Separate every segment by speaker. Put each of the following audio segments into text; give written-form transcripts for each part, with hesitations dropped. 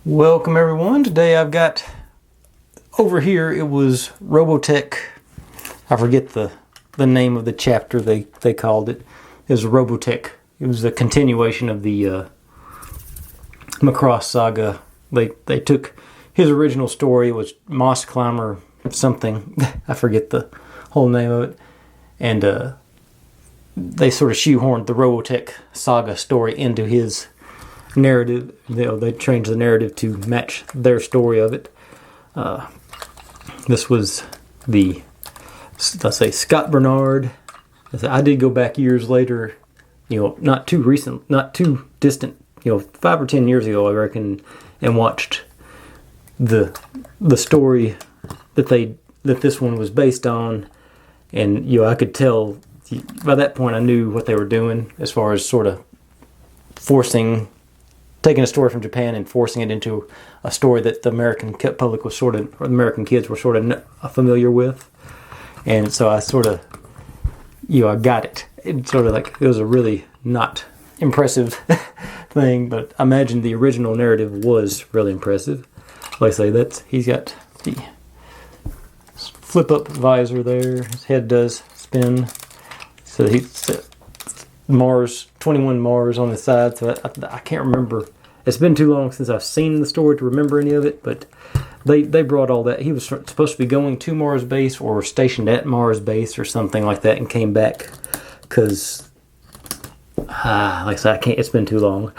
Speaker 1: Welcome everyone. Today I've got over here, it was ROBOTECH. I forget the name of the chapter they called it. It was ROBOTECH. It was a continuation of the Macross saga. They took his original story. It was Moss Climber something. I forget the whole name of it. And they sort of shoehorned the ROBOTECH saga story into his narrative. They changed the narrative to match their story of it. This was the, let's say, Scott Bernard. I did go back years later, not too recent, not too distant, 5 or 10 years ago, I reckon, and watched the story that this one was based on, and I could tell by that point I knew what they were doing as far as sort of taking a story from Japan and forcing it into a story that the American public was or the American kids were sort of familiar with. And so I sort of, I got it. It was a really not impressive thing, but I imagine the original narrative was really impressive. Like I say, he's got the flip up visor there. His head does spin. So he's Mars, 21 Mars on the side, so I can't remember. It's been too long since I've seen the story to remember any of it, but they brought all that. He was supposed to be going to Mars base or stationed at Mars base or something like that and came back because, like I said, I can't, it's been too long.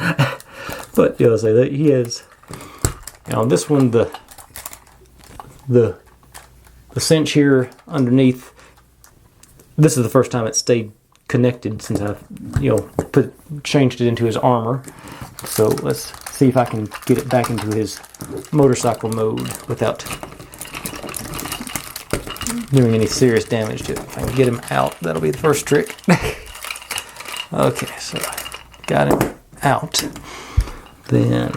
Speaker 1: But, say that he has, on this one, the cinch here underneath, this is the first time it stayed connected since I've changed it into his armor. So let's see if I can get it back into his motorcycle mode without doing any serious damage to it. If I can get him out, that'll be the first trick. Okay, so I got him out. Then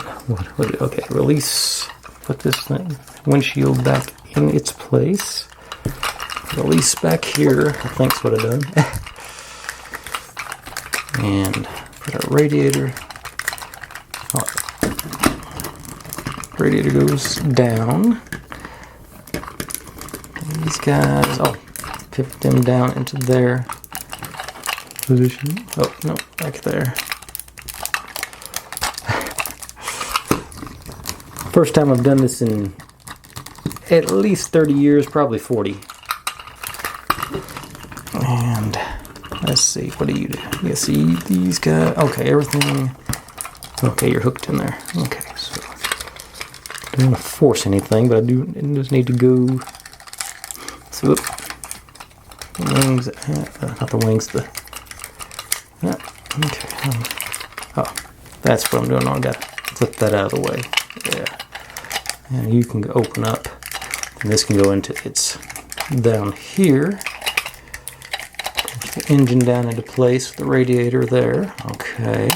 Speaker 1: okay, release, put this thing windshield back in its place. Release back here, I think's what I've done. And put our radiator. Radiator goes down. These guys, pivot them down into their position. Oh, no, back there. First time I've done this in at least 30 years, probably 40. And let's see, what do you do? You see these guys? Okay, everything. Okay, you're hooked in there. Okay, so I don't want to force anything, but I just need to go. So, the wings, not the wings, okay. That's what I'm doing. I got to flip that out of the way. Yeah. And you can open up, and this can go into its down here. The engine down into place, the radiator there. Okay.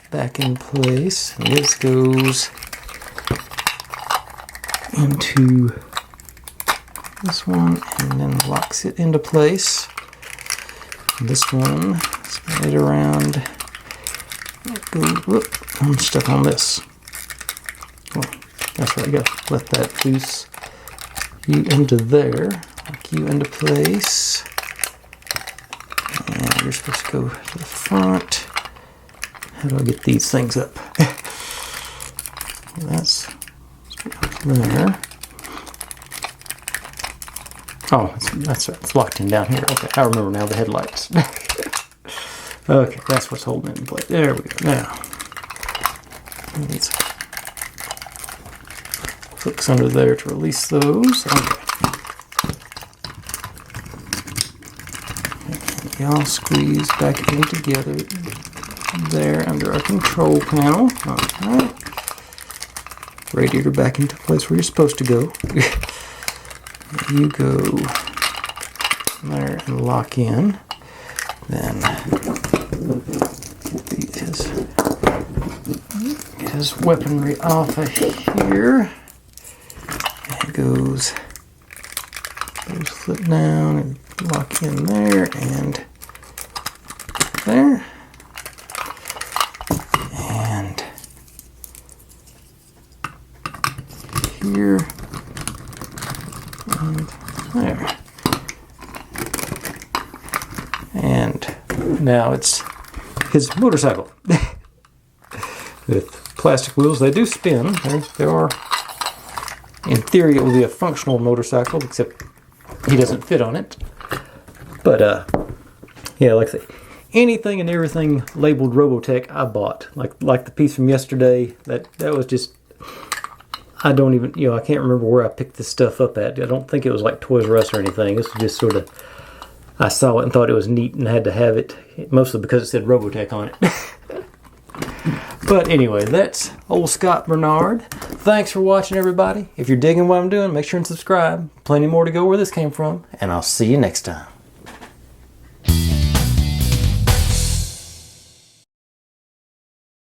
Speaker 1: Back in place. And this goes into this one and then locks it into place. And this one, spin it around. I'm stuck on this. Well, that's right, I gotta let that loose. You into there. Lock you into place. And you're supposed to go to the front. How do I get these things up? That's there. Oh, that's right. It's locked in down here. Okay, I remember now the headlights. Okay, that's what's holding it in place. There we go. Now, these hooks under there to release those. Okay. And they all squeeze back in together. There under our control panel. Alright. Radiator back into place where you're supposed to go. You go there and lock in. Then get his weaponry off of here. And it goes flip down and lock in there and there. here. And there. And now it's his motorcycle. With plastic wheels. They do spin. They are, in theory, it will be a functional motorcycle, except he doesn't fit on it. But, yeah, like I say, anything and everything labeled Robotech I bought. Like the piece from yesterday, that was just, I don't even, I can't remember where I picked this stuff up at. I don't think it was like Toys R Us or anything. This was just sort of, I saw it and thought it was neat and had to have it, mostly because it said Robotech on it. But anyway, that's old Scott Bernard. Thanks for watching, everybody. If you're digging what I'm doing, make sure and subscribe. Plenty more to go where this came from, and I'll see you next time.